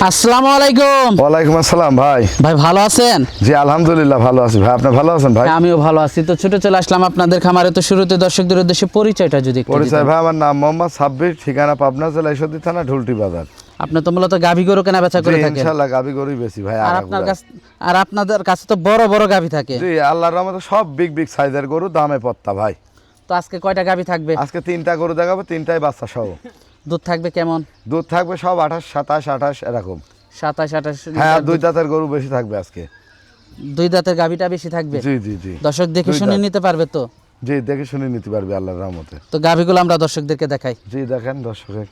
আসসালামু আলাইকুম। ওয়ালাইকুম আসসালাম ভাই। ভাই ভালো আছেন? জি আলহামদুলিল্লাহ ভালো আছি ভাই, আপনি ভালো আছেন ভাই? আমিও ভালো আছি। তো ছুটে চলে আসলাম আপনাদের খামারে। তো শুরুতে দর্শকদের উদ্দেশ্যে পরিচয়টা যদি একটু পরিচয় দিতেন। ভাই, আমার নাম মোহাম্মদ সাব্বির, ঠিকানা পাবনা জেলা ঈশ্বরদী থানা ঢুলটি বাজার। আপনি তো মূলত গাভী গরু কেনা বেচা করে থাকেন। ইনশাআল্লাহ গাবি গরুই বেশি ভাই। আর আপনাদের কাছে তো বড় বড় গাভী থাকে। জি আল্লাহর রহমতে সব বিগ বিগ সাইজের গরু, দামে পত্তা ভাই। তো আজকে কয়টা গাভী থাকবে? আজকে 3টা গরু দেখাবো, 3টাই বাচ্চা সহ। দুধ থাকবে কেমন? দুধ থাকবে সব 28, 27, 28 এরকম। 27, 28 হ্যাঁ, 2 দাঁতের গরু বেশি থাকবে আজকে। 2 দাঁতের গাভীটা বেশি থাকবে। জি জি জি। দর্শক দেখে দুই শুনে দাঁত। নিতে পারবে তো? জি দেখে শুনে নিতে পারবে আল্লাহর রহমতে। তো গাভীগুলো আমরা দর্শকদেরকে দেখাই। জি দেখেন দর্শকের।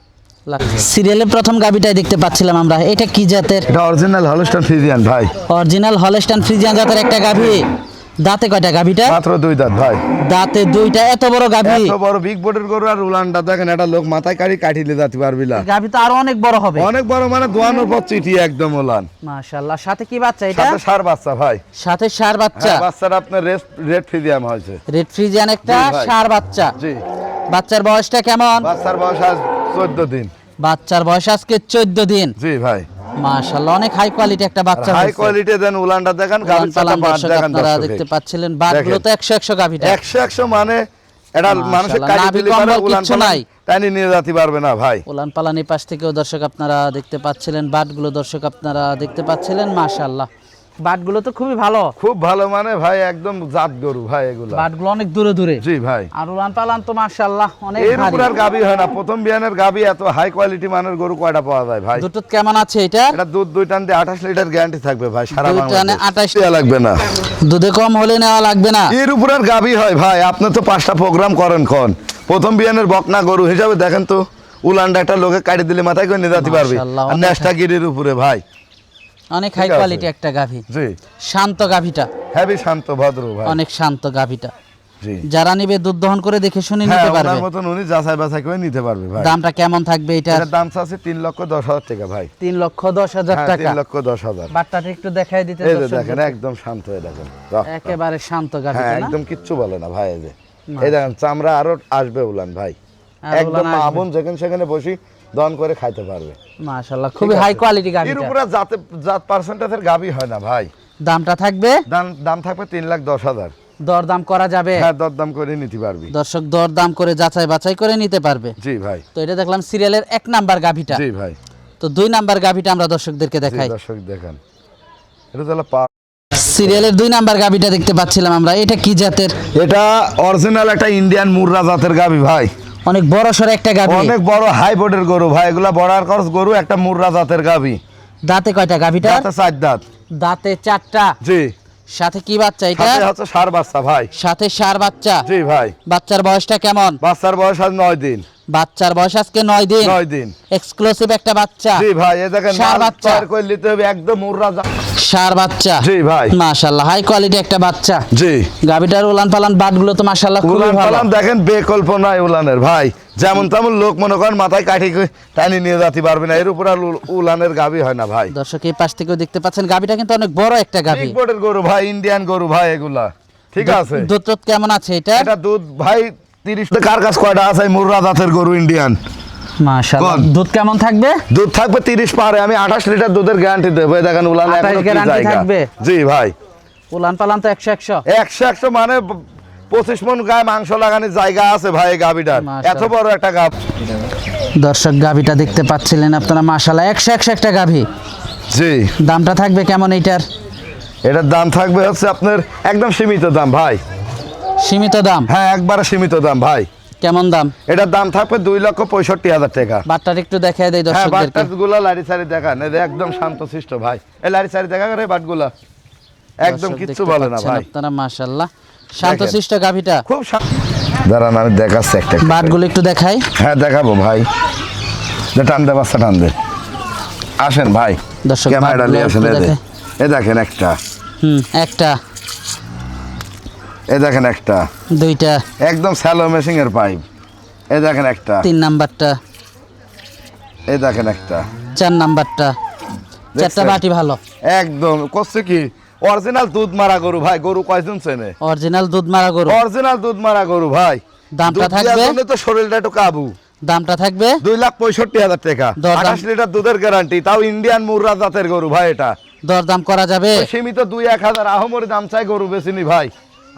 সিরিয়ালের প্রথম গাভীটাই দেখতে পাচ্ছিলাম আমরা। এটা কি জাতের? এটা অরিজিনাল হলস্টাইন ফ্রিজিয়ান ভাই। অরিজিনাল হলস্টাইন ফ্রিজিয়ান জাতের একটা গাভী। দাঁতে কয়টা গাভীটা? মাত্র 2 দাঁত ভাই। দাঁতে 2টা। এত বড় গাভী? এত বড় বিগ বোর্ডের গরু, আর উলানটা দেখেন, এটা লোক মাথায় কাটিলে যেতে পারবি না। গাভী তো আরো অনেক বড় হবে। অনেক বড়, মানে দোয়ানোর পর চিঠি একদম উলান। মাশাআল্লাহ। সাথে কি বাচ্চা এটা? সাথে ষাঁড় বাচ্চা ভাই। সাথে ষাঁড় বাচ্চা। হ্যাঁ, বাচ্চাটা আপনার রেড ফ্রিজিয়াম হয়েছে। রেড ফ্রিজিয়ান একটা জি ভাই। ষাঁড় বাচ্চা। জি। বাচ্চার বয়সটা কেমন? বাচ্চার বয়স আজ 14 দিন। বাচ্চার বয়স আজকে 14 দিন। জি ভাই। মাশাআল্লাহ, অনেক হাই কোয়ালিটি একটা বাচ্চা হাই হয়েছে। কোয়ালিটি দেন, উলানটা দেখেন, গাবির চাটা বাদ দর্শক দেখেন আপনারা দর্শক। দেখতে পাচ্ছিলেন বাটগুলো তো 100 100 গাভীটা। 100 মানে এটা মানুষের মাশাআল্লাহ, কাটি নাভি দিলে কম্বল পারে, উলান কিচ্ছু নাই। টানি নিয়ে যেতে পারবে না ভাই। উলান পালানি পাশ থেকেও দর্শক আপনারা দেখতে পাচ্ছিলেন বাটগুলো, দর্শক আপনারা দেখতে পাচ্ছিলেন। মাশাআল্লাহ, বাটগুলো তো খুবই ভালো। খুব ভালো, মানে ভাই একদম জাত গরু ভাই এগুলো। বাটগুলো অনেক দূরে দূরে। জি ভাই। আর উলান পালান তো মাশাআল্লাহ অনেক এর উপর ভারী। আর গাবি হয় না, প্রথম বিয়ানের গাবি এত হাই কোয়ালিটি মানের গরু কয়টা পাওয়া যায় ভাই? দুটো কেমন আছে এটা? এটা দুধ 2 টান দিয়ে 28 লিটার গ্যারান্টি থাকবে ভাই, সারা 2 টানে বাংলাদেশ 28 দেয়া লাগবে না। দুধে কম হলে নেওয়া লাগবে না। এর উপর আর গাবি হয় ভাই? আপনি তো 5টা প্রোগ্রাম করেন খন, প্রথম বিয়ানের বকনা গরু হিসাবে দেখেন তো, উলানটা একটা লোকে কাটি দিলে মাথায় করে নিয়ে যেতে পারবে। মাশাআল্লাহ, আর অনেক নেশটা গিরির উপরে ভাই। অনেক হাই ঠিক আছে। কোয়ালিটি একটা গাভী। জি। শান্ত গাভীটা, হেভি শান্ত ভদ্র ভাই। অনেক শান্ত গাভীটা। জি। যারা নিবে দুধ দহন করে দেখে শুনে হ্যাঁ, নিতে পারবে। ওনার মতন উনি যাচাই বাছাই করে নিতে পারবে ভাই। দামটা কেমন থাকবে এটার? এটার দাম আছে 3,10,000 টাকা ভাই। 3,10,000 হ্যাঁ, টাকা। 3,10,000। বাটটাটা একটু দেখাই দিতে এই যে দর্শকদের। দেখেন একদম শান্ত হয়ে দেখেন। বাহ। একেবারে শান্ত গাভী হ্যাঁ না? একদম কিচ্ছু বলে না ভাই। এই যে এই দেখেন চামড়া আরো আসবে উলান ভাই। আর একদম উলান আসবে। আবন যেখানে সেখানে বসি দন করে খাইতে পারবে। মাশাআল্লাহ, খুবই হাই কোয়ালিটি এর গাভীটা। উপরে জাত পার্সেন্টেজের গাবি হয় না ভাই। দামটা থাকবে? দাম থাকবে 3,10,000। দরদাম করা যাবে? হ্যাঁ, দরদাম করে নিতে পারবি। দর্শক দরদাম করে যাচাই বাছাই করে নিতে পারবে। জি ভাই। তো এটা দেখলাম সিরিয়ালের 1 নাম্বার গাভীটা। জি ভাই। তো 2 নাম্বার গাভীটা আমরা দর্শকদেরকে জি, দেখাই। দর্শক দেখেন, এটা তো হলো সিরিয়ালের 2 নাম্বার গাভীটা দেখতে পাচ্ছিলাম আমরা। এটা কি জাতের? এটা অরিজিনাল একটা ইন্ডিয়ান মুর্রা জাতের গাবি ভাই। অনেক বড় সর একটা গাভী। অনেক বড় হাই বোর্ডের গরু ভাই, এগুলা বর্ডার ক্রস গরু, একটা মুর্রা জাতের গাবি। দাঁতে কয়টা গাভীটা? দাঁতে 4 দাঁত। দাঁতে 4টা। জি। সাথে কি বাচ্চা এটা? সাথে হচ্ছে ষাঁড় বাচ্চা ভাই। সাথে ষাঁড় বাচ্চা। জি ভাই। বাচ্চার বয়সটা কেমন? বাচ্চার বয়স আজ 9 দিন। বাচ্চার বয়স আজকে 9 দিন। 9 দিন। এক্সক্লুসিভ একটা বাচ্চা। জি ভাই, এই দেখেন ষাঁড় মাল বাচ্চা। তৈরি করে নিতে হবে একদম মুর্রা ষাঁড় বাচ্চা। জি ভাই। মাশাআল্লাহ, হাই কোয়ালিটি একটা বাচ্চা। জি। গাভীটার উলান পালান বাটগুলো তো মাশাআল্লাহ খুবই উলান ভালো। পালান দেখেন বেকল্পনায় উলানের ভাই, যেমন তেমন লোক মনে করেন মাথায় কাঠি টানি নিয়ে যেতে পারবে না, এর উপর আর উলানের গাবি হয় না ভাই। দর্শক এই পাশ থেকেও দেখতে পাচ্ছেন গাভীটা কিন্তু অনেক বড় একটা গাভী। বিগ বোর্ডের গরু ভাই, ইন্ডিয়ান গরু ভাই এগুলা। ঠিক আছে। দুধ টুধ কেমন আছে এটা? এটা দুধ ভাই 30 কার কাছ কয়টা আছে? মুর্রা জাতের গরু ইন্ডিয়ান। মাশাআল্লাহ, কোন? দুধ কেমন থাকবে? দুধ থাকবে 30 পারে, আমি 28 লিটার দুধের গ্যারান্টি দেবো। এই দেখেন উলান 28 এখনো কি গ্যারান্টি জায়গা। থাকবে? জি ভাই। উলান পালান তো 100 100। 100 মানে 25 মণ গায়ে মাংস লাগানোর জায়গা আছে ভাই এই গাবিটার। মাশাআল্লাহ। এত বড় একটা গাব। দর্শক গাভীটা দেখতে পাচ্ছিলেন আপনারা, মাশাআল্লাহ 100 100 একটা গাভী। জি। দামটা থাকবে কেমন এইটার? এটার দাম থাকবে হচ্ছে আপনার একদম সীমিত দাম ভাই। সীমিত দাম? হ্যাঁ, একবারে সীমিত দাম ভাই। কেমন দাম? এটার দাম থাকবে 2,65,000 টাকা। বাটটার একটু দেখায় দেই হ্যাঁ, দর্শকদেরকে। বাটগুলা লারি সারি দেখান, এই যে একদম শান্তশিষ্ট ভাই। এই লারি সারি দেখা করে বাটগুলা একদম দর্শক কিচ্ছু দেখতে বলে না পাচ্ছেন ভাই। আপনারা, মাশাআল্লাহ শান্তশিষ্ট গাভীটা। খুব দাঁড়ান আমি দেখাচ্ছি একটা। বাটগুলো একটু দেখাই। হ্যাঁ দেখাবো ভাই। টান দে বাচ্চা, টান দে। আসেন ভাই, দর্শক ক্যামেরা বাটগুলো নিয়ে আসেন। একটু দেখাই। এই দেখেন একটা, একটা, এই দেখেন একটা, 2টা, একদম স্যালো মেশিং এর পাইপ। এই দেখেন একটা, 3 নাম্বারটা, এই দেখেন একটা, 4 নাম্বারটা। 4টা বাটি ভালো। একদম করছে কি অরিজিনাল দুধ মারা গরু ভাই। গরু কয়জন চেনে? অরিজিনাল দুধ মারা গরু। অরিজিনাল দুধ মারা গরু ভাই। দামটা দুধ দেওয়ার থাকবে? জন্য তো শরীরটা একটু কাবু। দামটা থাকবে 2,65,000 টাকা। দরদাম। 28 লিটার দুধের গ্যারান্টি, তাও ইন্ডিয়ান মুর্রা জাতের গরু ভাই। এটা দরদাম করা যাবে? সীমিত 2-1,000 আহমরি দাম চাই, গরু বেচিনি ভাই।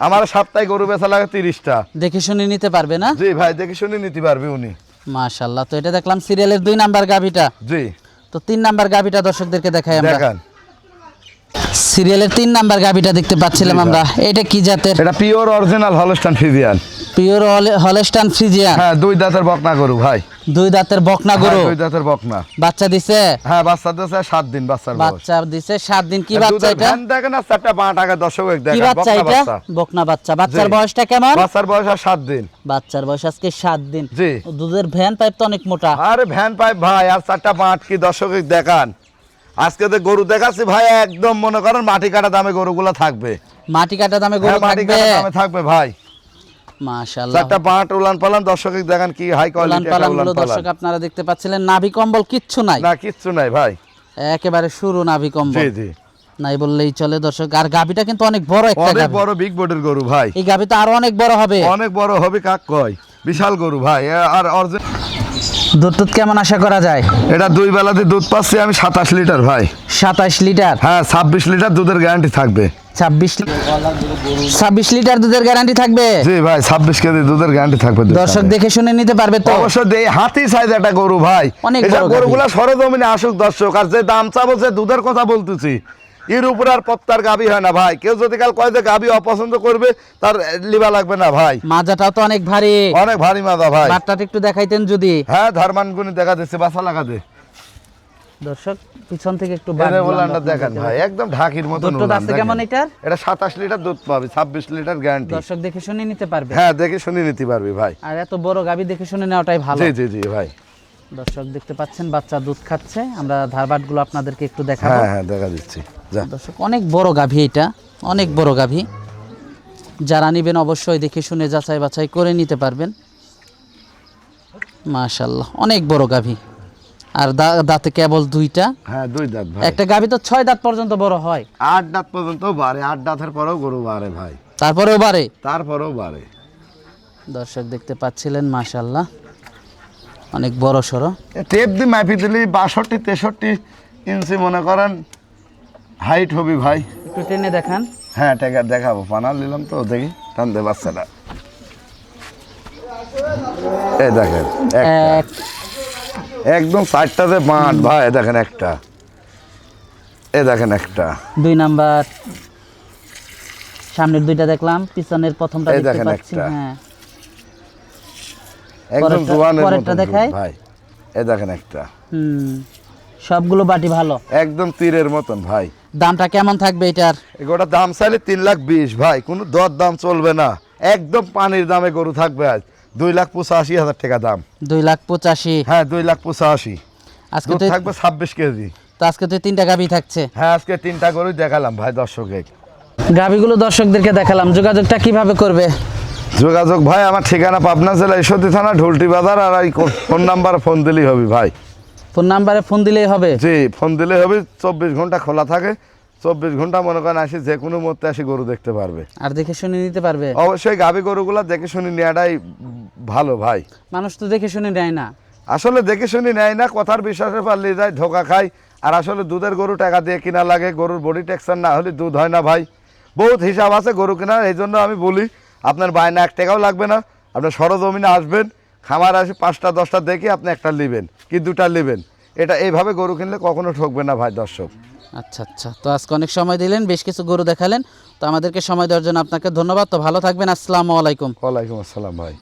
আমার সপ্তাহে গরু বেচা লাগে 30টা। দেখে শুনে নিতে পারবে না? জি ভাই, দেখে শুনে নিতে পারবে উনি। মাশাআল্লাহ। তো এটা দেখলাম সিরিয়ালের 2 নাম্বার গাভিটা। জি, তো 3 নাম্বার গাভিটা দর্শকদেরকে দেখাই আমরা। দেখান। সিরিয়ালের 3 নাম্বার গাভিটা দেখতে পাচ্ছিলাম আমরা। এটা কি জাতের? এটা pure original Holstein Friesian. Pure Holstein Friesian. হ্যাঁ, 2 দাঁতের বকনা গরু ভাই। 2 দাঁতের বকনা গরু। 2 দাঁতের বকনা। বাচ্চা দিছে? হ্যাঁ, বাচ্চা দিছে 7 দিন বাচ্চার বয়স। বাচ্চা দিছে 7 দিন। কি বাচ্চা এটা? ধান দেখেন না, 4টা 5 টাকা দর্শক কি দেখেন। বাচ্চা এটা? বকনা বাচ্চা। বাচ্চার জি। বয়সটা কেমন? বাচ্চার বয়স আর 7 দিন। বাচ্চার বয়স আজকে 7 দিন। জি। দুধের ভ্যান পাইপ তো অনেক মোটা। আরে ভ্যান পাইপ ভাই, আর 4টা 5 কি দর্শক দেখান। আজকে তো গরু দেখাচ্ছি ভাই, একদম মনে করেন মাটি কাটা দামে গরুগুলো থাকবে। মাটি কাটা দামে গরু হ্যাঁ, মাটি থাকবে? কাটা দামে থাকবে ভাই। মাশাআল্লাহ। 4টা 5 উলান পালান দর্শক দেখেন, কি হাই উলান কোয়ালিটি পালান উলান গুলো পালান। দর্শক আপনারা দেখতে পাচ্ছিলেন। নাভি কম্বল কিচ্ছু নাই? না, কিচ্ছু নাই ভাই। একেবারে শুরু নাভি কম্বল। জি জি, নাই বললেই চলে দর্শক। আর গাভিটা কিন্তু অনেক বড় একটা অনেক গাভি। বড় বিগ বডির গরু ভাই। এই গাভি তো আরো অনেক বড় হবে। অনেক বড় হবে কাক কয়, বিশাল গরু ভাই। আর অরিজিনাল দুধ টুধ কেমন আশা করা যায়? এটা 2 বেলাতে দুধ পাচ্ছি আমি 27 লিটার ভাই। 27 লিটার? হ্যাঁ, 26 লিটার দুধের গ্যারান্টি থাকবে। 26 লিটার দুধের গ্যারান্টি থাকবে? জি ভাই, 26 কেজি দুধের গ্যারান্টি থাকবে। দর্শক দেখে শুনে নিতে পারবে তো? অবশ্যই দেই, হাতি সাইজ একটা গরু ভাই। অনেক এসব বড় গরুগুলা সরজমিনে আসুক দর্শক। আর যে দাম চাবো, যে দুধের কথা বলতেছি, এর উপরে আর পত্তার গাবি হয় না ভাই। কেউ যদি কাল কয় যে গাবি অপছন্দ করবে, তার লিবা লাগবে না ভাই। মাজাটাও তো অনেক ভারী। অনেক ভারী মাজা ভাই। বাটটা একটু দেখাইতেন যদি। হ্যাঁ, ধারমানগুনি দেখা দিচ্ছে, বাসা লাগাতে। দর্শক পিছন থেকে একটু এর উলানটা দেখেন ভাই, একদম ঢাকির মতো দুধ আছে কেমন এটার? এটা 27 লিটার দুধ পাবে, 26 লিটার গ্যারান্টি। দর্শক দেখে শুনে নিতে পারবে। হ্যাঁ, দেখে শুনে নিতে পারবি ভাই। আর এত বড় গাভী দেখে শুনে নেওয়াটাই ভালো। জি জি জি ভাই। দর্শক দেখতে পাচ্ছেন বাচ্চা দুধ খাচ্ছে। আমরা ধারবাটগুলো আপনাদেরকে একটু দেখাবো। হ্যাঁ হ্যাঁ, দেখা দিচ্ছি। যা। দর্শক অনেক বড় গাভী, এটা অনেক বড় গাভী। যারা নেবেন অবশ্যই দেখে শুনে যাচাই বাছাই করে নিতে পারবেন। মাশাআল্লাহ, অনেক বড় গাভী। আর দাঁতে কেবল 2টা। হ্যাঁ, 2 দাঁত ভাই। একটা গাভী তো 6 দাঁত পর্যন্ত বড় হয়। 8 দাঁত পর্যন্ত বাড়ে। 8 দাঁতের পরেও গরু বাড়ে ভাই। তারপরেও বাড়ে? তারপরেও বাড়ে। দর্শক দেখতে পাচ্ছিলেন মাশাআল্লাহ, অনেক বড় সড়ো। টেপ দিয়ে মাপি দিলি 62 63 ইঞ্চি মনে করেন হাইট হবে ভাই। একটু টেনে দেখান। হ্যাঁ, টাকা দেখাবো। পানা নিলাম তো, দেখি টান দে বাচ্চাটা। এই দেখেন একটা। এক একদম 4টাতে 5 ভাই। দেখেন একটা, এই দেখেন একটা। 2 নাম্বার। সামনের 2টা দেখলাম, পিছনের প্রথমটা এই দেখতে দেখেন পাচ্ছি। একটা। হ্যাঁ, একদম পরেরটা- জোয়ানের পরেরটা মতো দেখাই। ভাই। এই দেখেন একটা। সবগুলো বাটি ভালো। একদম তীরের মতন ভাই। দামটা কেমন থাকবে এটার? এগুলোর দাম চাইলে 3,20,000 ভাই। কোনো দর দাম চলবে না, একদম পানির দামে গরু থাকবে আজ। 2,85,000 টাকা দাম। 2,85,000? হ্যাঁ, 2,85,000। আজকে দুধ তো থাকবে 26 কেজি। তো আজকে তো 3টা গাভী থাকছে। হ্যাঁ, আজকে 3টা গরু দেখালাম ভাই দর্শকে। গাভীগুলো দর্শকদেরকে দেখালাম। যোগাযোগটা কিভাবে করবে? যোগাযোগ ভাই, আমার ঠিকানা পাবনা জেলা ঈশ্বরদী থানা ঢোলটি বাজার। আর এই ফোন নাম্বারে ফোন দিলেই হবে ভাই। ফোন নাম্বারে ফোন দিলেই হবে? জি, ফোন দিলেই হবে। 24 ঘন্টা খোলা থাকে। 24 ঘন্টা মনে করেন আসি, যে কোনো মুহূর্তে আসি গরু দেখতে পারবে। আর দেখে শুনে নিতে পারবে? অবশ্যই গাভী গরুগুলা দেখে শুনে নেওয়াটাই ভালো ভাই। মানুষ তো দেখে শুনে নেয় না। আসলে দেখে শুনে নেয় না, কথার বিশ্বাসে পারলে যায়, ধোকা খায়। আর আসলে দুধের গরু টাকা দিয়ে কিনা লাগে, গরুর বডি টেক্সচার না হলে দুধ হয় না ভাই। বহুত হিসাব আছে গরু কেনার। এই জন্য আমি বলি, আপনার বায়না 1 টাকাও লাগবে না। আপনার সরজমিনে আসবেন, খামার আসে 5টা 10টা দেখে আপনি একটা নেবেন কি 2টা নেবেন। এটা এইভাবে গরু কিনলে কখনো ঠকবে না ভাই দর্শক। আচ্ছা আচ্ছা, তো আজকে অনেক সময় দিলেন, বেশ কিছু গরু দেখালেন। তো আমাদেরকে সময় দেওয়ার জন্য আপনাকে ধন্যবাদ। তো ভালো থাকবেন। আসসালামু আলাইকুম। ওয়ালাইকুম আসসালাম ভাই।